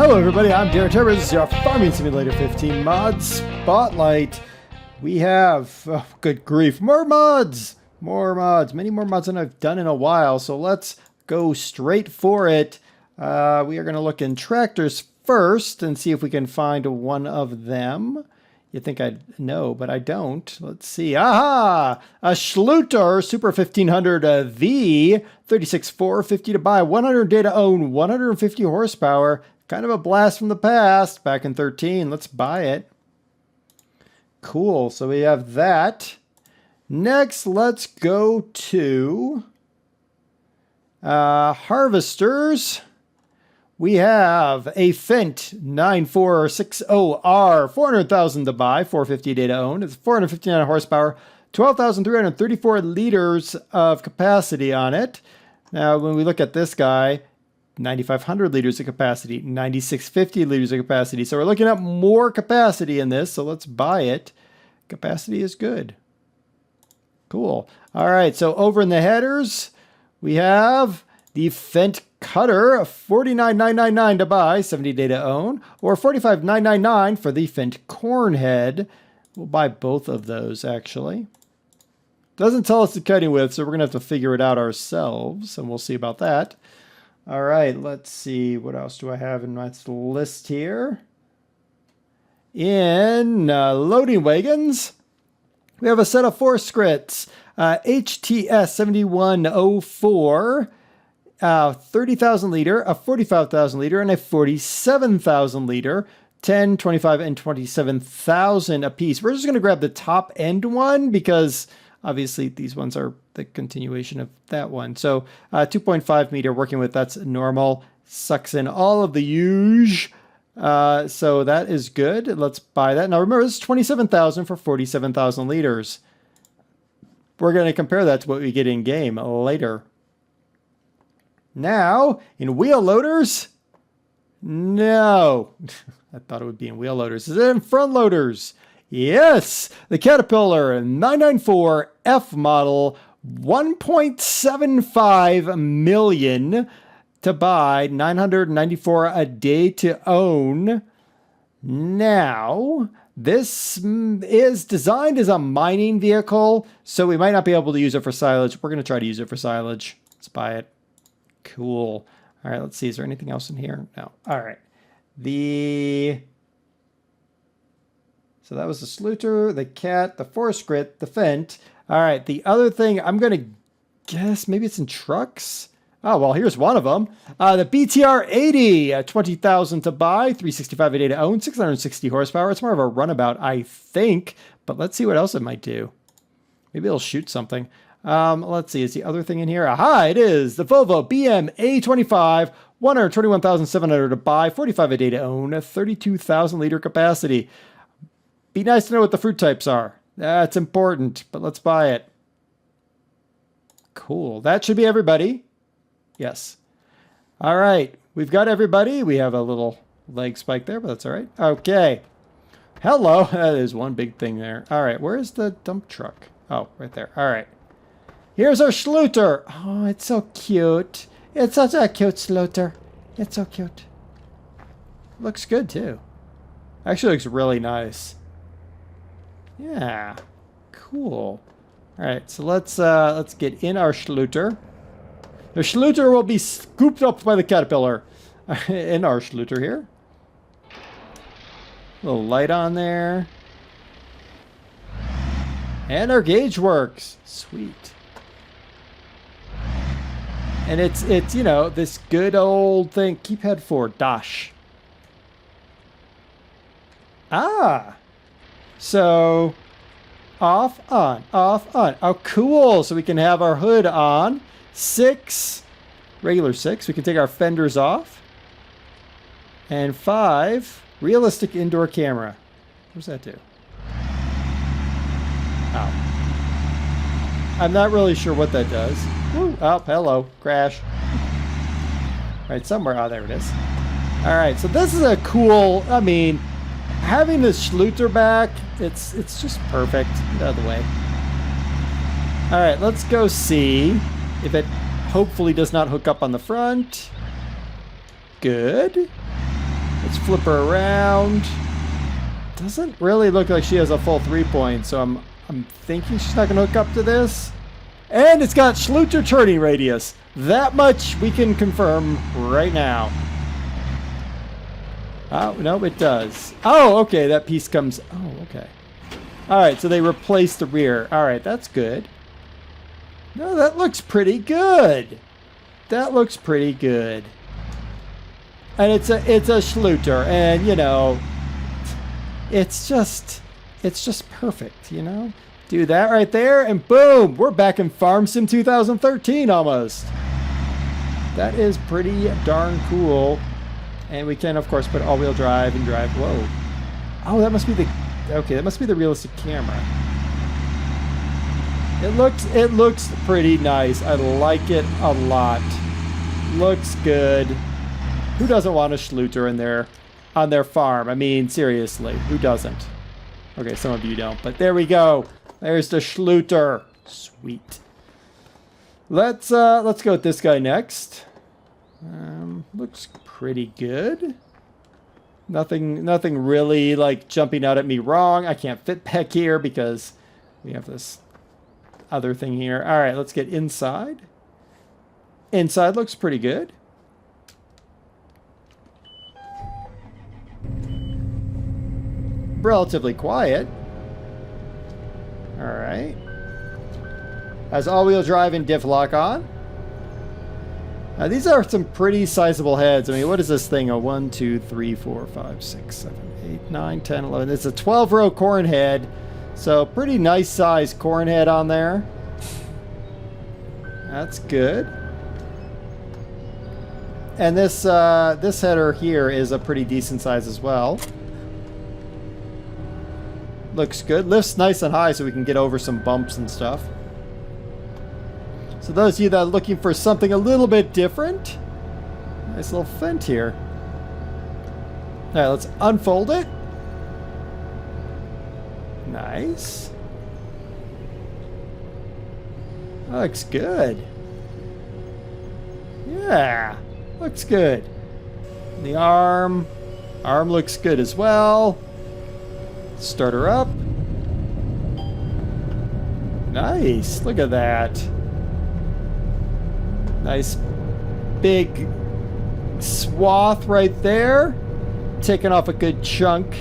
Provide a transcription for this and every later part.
Hello everybody, I'm DerTebbers. This is your Farming Simulator 15 mod spotlight. We have, oh, good grief, more mods! Many more mods than I've done in a while, so let's go straight for it. We are going to look in tractors first and see if we can find one of them. You'd think I'd know, but I don't. Let's see. Aha! A Schutter Super 1500 V, 36,450 to buy, 100 day to own, 150 horsepower. Kind of a blast from the past, back in 13. Let's buy it. Cool, so we have that. Next, let's go to harvesters. We have a Fent 9460R, 400,000 to buy, 450 a day to own. It's 459 horsepower, 12,334 liters of capacity on it. Now, when we look at this guy, 9,500 liters of capacity, 9,650 liters of capacity. So we're looking at more capacity in this, so let's buy it. Capacity is good. Cool. All right, so over in the headers, we have the Fent Cutter, 49,999 to buy, 70 day to own, or 45,999 for the Fent Cornhead. We'll buy both of those, actually. Doesn't tell us the cutting width, so we're going to have to figure it out ourselves, and we'll see about that. All right, let's see. What else do I have in my list here? In loading wagons, we have a set of 4 scripts. HTS 7104, 30,000 liter, a 45,000 liter, and a 47,000 liter. 10, 25, and 27,000 a piece. We're just going to grab the top end one because obviously these ones are the continuation of that one. So 2.5 meter working with, that's normal. Sucks in all of the huge. So that is good. Let's buy that. Now remember, this is 27,000 for 47,000 liters. We're going to compare that to what we get in game later. Now, in wheel loaders, no. I thought it would be in wheel loaders. Is it in front loaders? Yes, the Caterpillar 994F model, 1.75 million to buy, 994 a day to own. Now, this is designed as a mining vehicle, so we might not be able to use it for silage. We're going to try to use it for silage. Let's buy it. Cool. All right, let's see. Is there anything else in here? No. All right. So that was the Schutter, the Cat, the Forest Grit, the Fent. All right, the other thing, I'm going to guess maybe it's in trucks. Oh, well, here's one of them. The BTR 80, 20,000 to buy, 365 a day to own, 660 horsepower. It's more of a runabout, I think, but let's see what else it might do. Maybe it'll shoot something. Let's see, is the other thing in here? Aha, it is the Volvo BM A25, 121,700 to buy, 45 a day to own, 32,000 liter capacity. Be nice to know what the fruit types are. That's important, but let's buy it. Cool. That should be everybody. Yes. All right. We've got everybody. We have a little leg spike there, but that's all right. Okay. Hello. That is one big thing there. All right. Where's the dump truck? Oh, right there. All right. Here's our Schutter. Oh, it's so cute. It's such a cute Schutter. It's so cute. Looks good, too. Actually looks really nice. Yeah, cool. All right, so let's get in our Schutter. The Schutter will be scooped up by the Caterpillar in our Schutter here. Little light on there, and our gauge works. Sweet. And it's you know, this good old thing. Keep head forward, dash. Ah. So, off, on, off, on. Oh, cool. So we can have our hood on. 6, regular 6. We can take our fenders off. And 5, realistic indoor camera. What does that do? Oh. I'm not really sure what that does. Woo. Oh, hello. Crash. All right, somewhere. Oh, there it is. All right, so this is a cool, I mean, having this Schutter back, it's just perfect. Get out of the way. All right, let's go see if it hopefully does not hook up on the front. Good. Let's flip her around. Doesn't really look like she has a full 3-point, so I'm thinking she's not going to hook up to this. And it's got Schutter turning radius. That much we can confirm right now. Oh, no, it does. Oh, okay, that piece comes... Oh, okay. All right, so they replaced the rear. All right, that's good. No, that looks pretty good. That looks pretty good. And it's a Schutter, and, you know, it's just perfect, you know? Do that right there, and boom, we're back in Farm Sim 2013 almost. That is pretty darn cool. And we can, of course, put all-wheel drive and drive. Whoa. Oh, that must be the... Okay, that must be the realistic camera. It looks pretty nice. I like it a lot. Looks good. Who doesn't want a Schutter in there on their farm? I mean, seriously, who doesn't? Okay, some of you don't, but there we go. There's the Schutter. Sweet. Let's go with this guy next. Looks pretty good. Nothing really like jumping out at me wrong. I can't fit back here because we have this other thing here. All right, let's get inside. Inside looks pretty good. Relatively quiet. All right. Has all-wheel drive and diff lock on. These are some pretty sizable heads. I mean, what is this thing? A 1, 2, 3, 4, 5, 6, 7, 8, 9, 10, 11. It's a 12-row corn head. So pretty nice size corn head on there. That's good. And this header here is a pretty decent size as well. Looks good. Lifts nice and high so we can get over some bumps and stuff. So those of you that are looking for something a little bit different, nice little Fent here. All right, let's unfold it. Nice. Looks good. Yeah, looks good. The arm looks good as well. Start her up. Nice, look at that. Nice big swath right there. Taking off a good chunk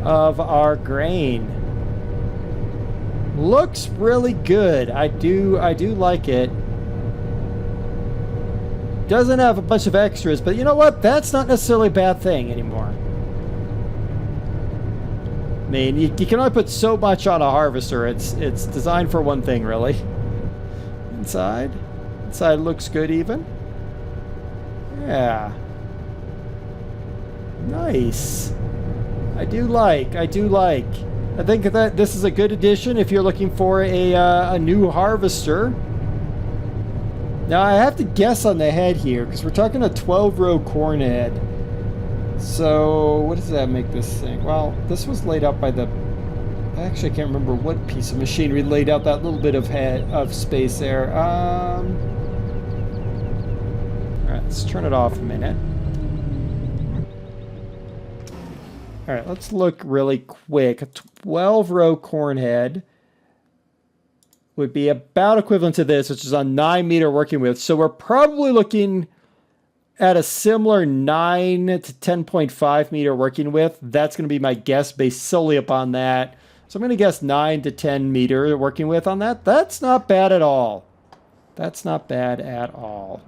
of our grain. Looks really good. I do like it. Doesn't have a bunch of extras, but you know what? That's not necessarily a bad thing anymore. I mean, you can only put so much on a harvester. It's designed for one thing, really. Inside looks good even. Yeah. Nice. I do like. I think that this is a good addition if you're looking for a new harvester. Now I have to guess on the head here because we're talking a 12-row corn head. So what does that make this thing? Well, this was laid out by the... Actually, I can't remember what piece of machinery laid out that little bit of space there. All right, let's turn it off a minute. All right, let's look really quick. A 12-row corn head would be about equivalent to this, which is on 9-meter working width. So we're probably looking at a similar 9 to 10.5 meter working width. That's going to be my guess based solely upon that. So I'm going to guess 9 to 10 meter working width on that. That's not bad at all. That's not bad at all.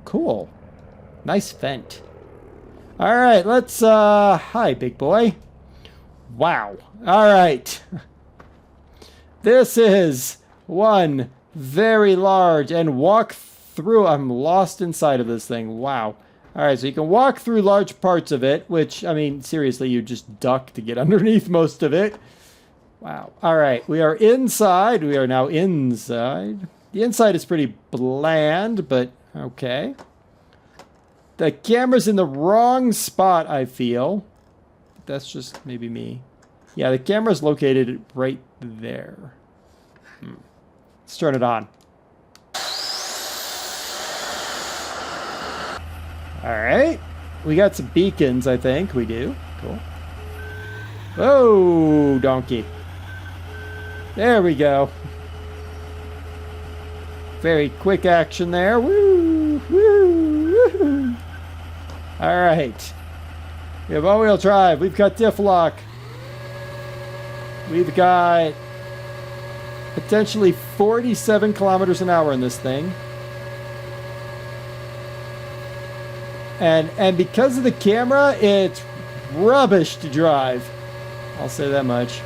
Cool. Nice Fent. All right, let's, hi, big boy. Wow. All right. This is one very large and walk through. I'm lost inside of this thing. Wow. All right, so you can walk through large parts of it, which, I mean, seriously, you just duck to get underneath most of it. Wow. All right, we are inside. We are now inside. The inside is pretty bland, but okay. The camera's in the wrong spot, I feel. That's just maybe me. Yeah, the camera's located right there. Let's turn it on. All right. We got some beacons, I think. We do. Cool. Oh, donkey. There we go. Very quick action there. Woo! Woo! Woo! All right. We have all-wheel drive. We've got diff lock. We've got potentially 47 kilometers an hour in this thing. And because of the camera, it's rubbish to drive. I'll say that much.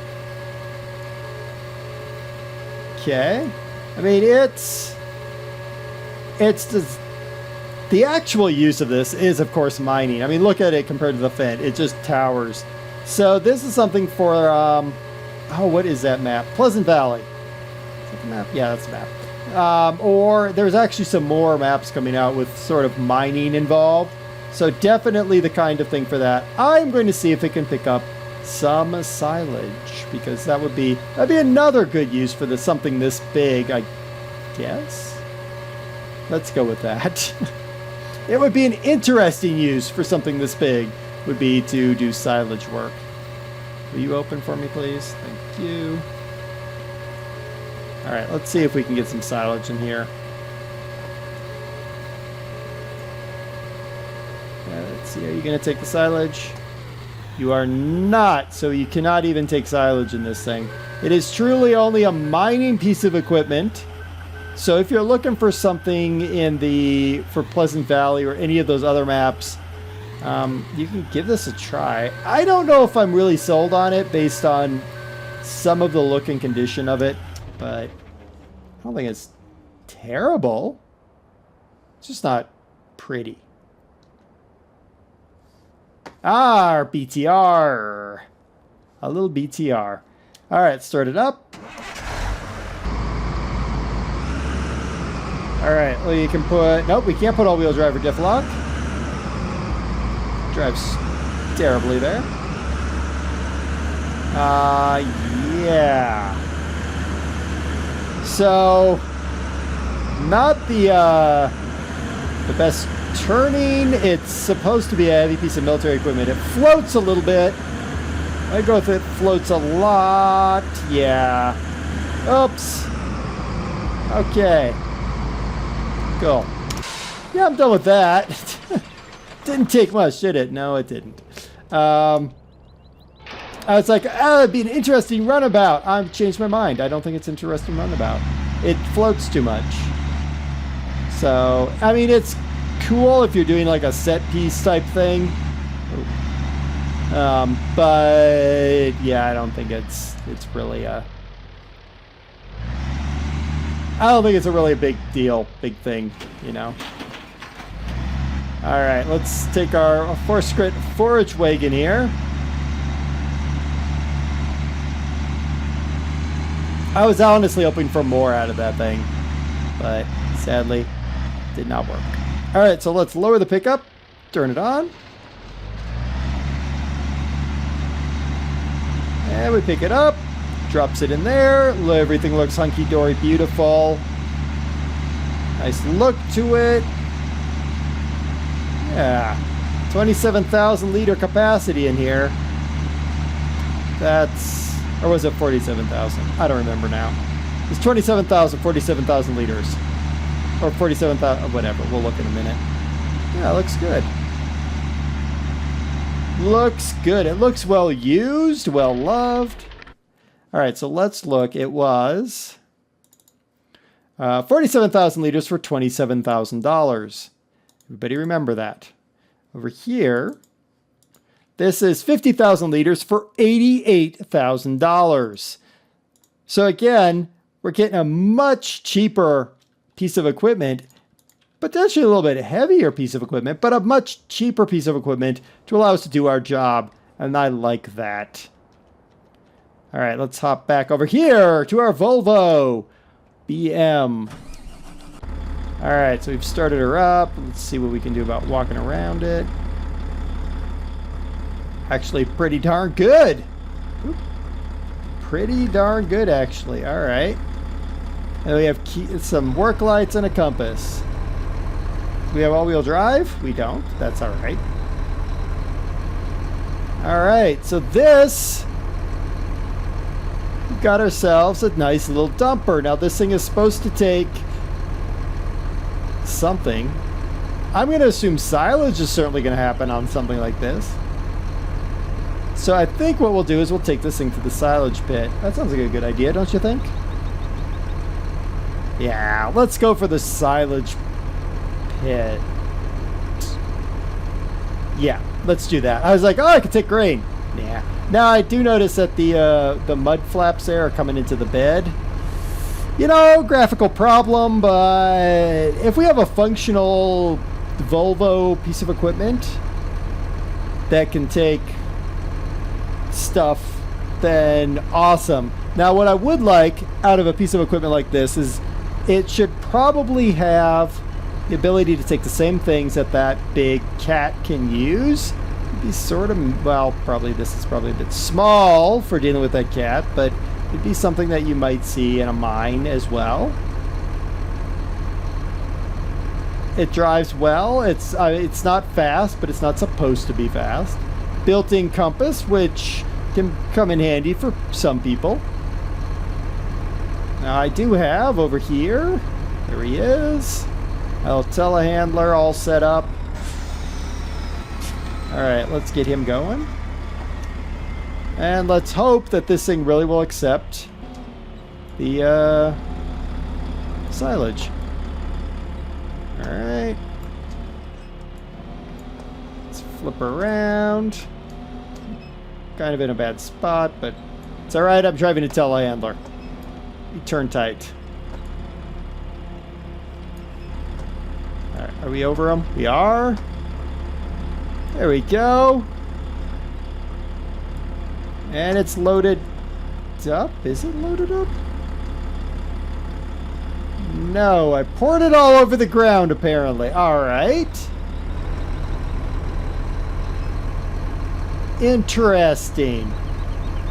Okay. I mean, it's just, the actual use of this is, of course, mining. I mean, look at it compared to the Fent. It just towers. So this is something for, oh, what is that map? Pleasant Valley. Is that the map? Yeah, that's the map. Or there's actually some more maps coming out with sort of mining involved. So definitely the kind of thing for that. I'm going to see if it can pick up some silage, because that'd be another good use for something this big, I guess. Let's go with that. It would be an interesting use for something this big, would be to do silage work. Will you open for me, please? Thank you. All right, let's see if we can get some silage in here. Let's see, are you going to take the silage? You are not, so you cannot even take silage in this thing. It is truly only a mining piece of equipment. So if you're looking for something for Pleasant Valley or any of those other maps, you can give this a try. I don't know if I'm really sold on it based on some of the look and condition of it, but I don't think it's terrible. It's just not pretty. Ah, our BTR. A little BTR. All right, start it up. All right, well, you can put... Nope, we can't put all-wheel drive or diff lock. Drives terribly there. Yeah. So, not the best turning. It's supposed to be a heavy piece of military equipment. It floats a little bit. I go with it floats a lot. Yeah. Oops. Okay. Cool. Yeah, I'm done with that. Didn't take much, did it? No, it didn't. I was like, it'd be an interesting runabout. I've changed my mind. I don't think it's an interesting runabout. It floats too much. So, I mean, it's cool if you're doing like a set piece type thing. But yeah, I don't think it's really a... I don't think it's a really big deal, big thing, you know. All right, let's take our forage wagon here. I was honestly hoping for more out of that thing, but sadly, did not work. All right, so let's lower the pickup, turn it on. And we pick it up, drops it in there. Everything looks hunky-dory, beautiful. Nice look to it. Yeah, 27,000 liter capacity in here. That's, or was it 47,000? I don't remember now. It's 27,000, 47,000 liters. Or 47,000, whatever, we'll look in a minute. Yeah, it looks good. Looks good. It looks well used, well loved. All right, so let's look. It was 47,000 liters for $27,000. Everybody remember that. Over here, this is 50,000 liters for $88,000. So again, we're getting a much cheaper piece of equipment, potentially a little bit heavier piece of equipment, but a much cheaper piece of equipment to allow us to do our job. And I like that. All right, let's hop back over here to our Volvo BM. All right, so we've started her up. Let's see what we can do about walking around it. Actually, pretty darn good. Pretty darn good, actually. All right. And we have some work lights and a compass. We have all-wheel drive? We don't. That's all right. All right, so this, we've got ourselves a nice little dumper. Now this thing is supposed to take something. I'm going to assume silage is certainly going to happen on something like this. So I think what we'll do is we'll take this thing to the silage pit. That sounds like a good idea, don't you think? Yeah, let's go for the silage pit. Yeah, let's do that. I was like, oh, I could take grain. Yeah. Now I do notice that the mud flaps there are coming into the bed. You know, graphical problem, but if we have a functional Volvo piece of equipment that can take stuff, then awesome. Now what I would like out of a piece of equipment like this is it should probably have the ability to take the same things that that big cat can use. It'd be sort of, well, probably this is probably a bit small for dealing with that cat, but it'd be something that you might see in a mine as well. It drives well. It's not fast, but it's not supposed to be fast. Built-in compass, which can come in handy for some people. Now I do have over here, there he is, a telehandler all set up. Alright, let's get him going. And let's hope that this thing really will accept the silage. Alright. Let's flip around. Kind of in a bad spot, but it's alright. I'm driving a telehandler. You turn tight. Alright, are we over them? We are. There we go. And it's loaded up. Is it loaded up? No, I poured it all over the ground apparently. Alright. Interesting.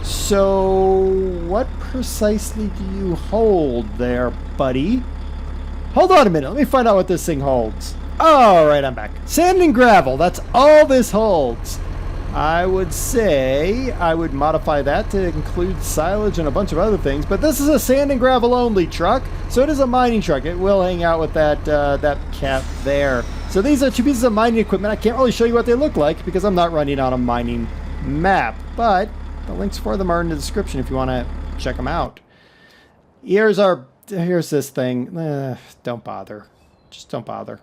So, what precisely do you hold there, buddy? Hold on a minute. Let me find out what this thing holds. Alright, I'm back. Sand and gravel. That's all this holds. I would say I would modify that to include silage and a bunch of other things, but this is a sand and gravel only truck, so it is a mining truck. It will hang out with that that cat there. So these are two pieces of mining equipment. I can't really show you what they look like because I'm not running on a mining map, but the links for them are in the description if you want to check them out. Here's this thing. Don't bother. Just don't bother.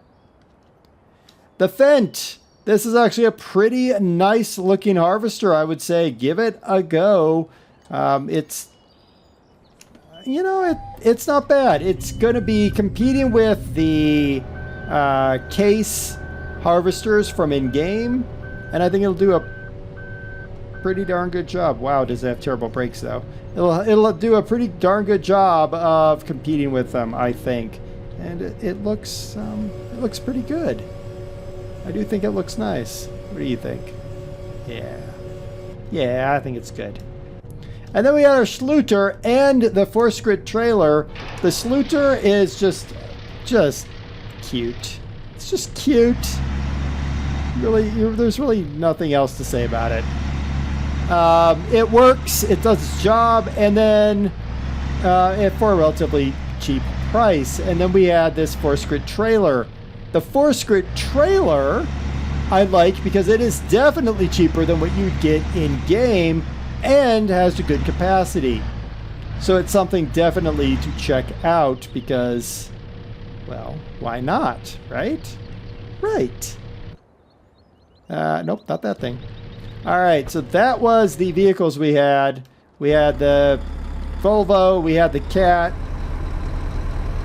The Fent. This is actually a pretty nice looking harvester, I would say. Give it a go. It's, you know, it's not bad. It's going to be competing with the case harvesters from in-game, and I think it'll do a pretty darn good job. Wow, does it have terrible brakes though? It'll do a pretty darn good job of competing with them, I think, and it looks pretty good. I do think it looks nice. What do you think? Yeah, I think it's good. And then we had our Schutter and the 4-skrit trailer. The Schutter is just cute. It's just cute. Really, there's really nothing else to say about it. It works, it does its job, and then for a relatively cheap price. And then we had this 4-skrit trailer. The 4-skrit trailer I like because it is definitely cheaper than what you'd get in game and has a good capacity. So it's something definitely to check out because, well, why not, right? Right. Nope, not that thing. All right, so that was the vehicles we had. We had the Volvo, we had the Cat,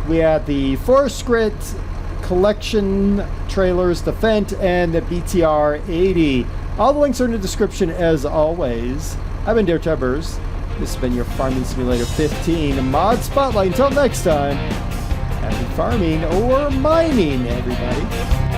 we had the 4-skrit collection trailers, the Fent, and the BTR 80. All the links are in the description as always. I've been DerTebbers. This has been your Farming Simulator 15 Mod Spotlight. Until next time, happy farming or mining, everybody.